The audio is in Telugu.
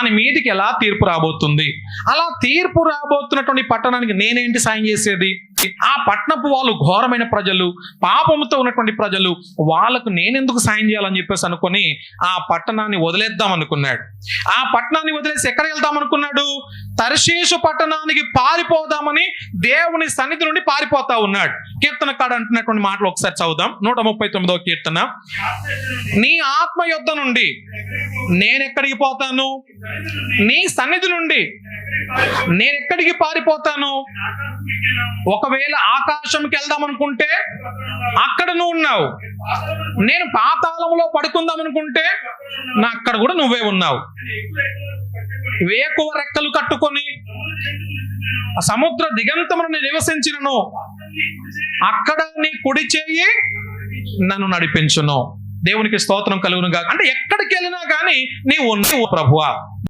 దాని మీదికి ఎలా తీర్పు రాబోతుంది? అలా తీర్పు రాబోతున్నటువంటి పట్టణానికి నేనేంటి సాయం చేసేది? ఆ పట్టణపు వాళ్ళు ఘోరమైన ప్రజలు, పాపముతో ఉన్నటువంటి ప్రజలు, వాళ్ళకు నేనెందుకు సాయం చేయాలని చెప్పేసి అనుకొని ఆ పట్టణాన్ని వదిలేద్దాం అనుకున్నాడు. ఆ పట్టణాన్ని వదిలేసి ఎక్కడ వెళ్దాం అనుకున్నాడు? తర్షీషు పట్టణానికి పారిపోదామని దేవుని సన్నిధి నుండి పారిపోతా ఉన్నాడు. కీర్తనకాడు అంటున్నటువంటి మాటలు ఒకసారి చదువుదాం. 139వ కీర్తన. నీ ఆత్మ యుద్ధ నుండి నేనెక్కడికి పోతాను? నీ సన్నిధి నుండి నేనెక్కడికి పారిపోతాను? ఒకవేళ ఆకాశంకి వెళ్దాం అనుకుంటే అక్కడ నువ్వు ఉన్నావు. నేను పాతాళంలో పడుకుందాం అనుకుంటే అక్కడ కూడా నువ్వే ఉన్నావు. వేకువ రెక్కలు కట్టుకొని సముద్ర దిగంతమును నివసించినను అక్కడ నీ కుడి చేయి నన్ను నడిపించును. దేవునికి స్తోత్రం కలుగును గాక. అంటే ఎక్కడికి వెళ్ళినా కానీ నీవు ఉన్నావు ప్రభువా.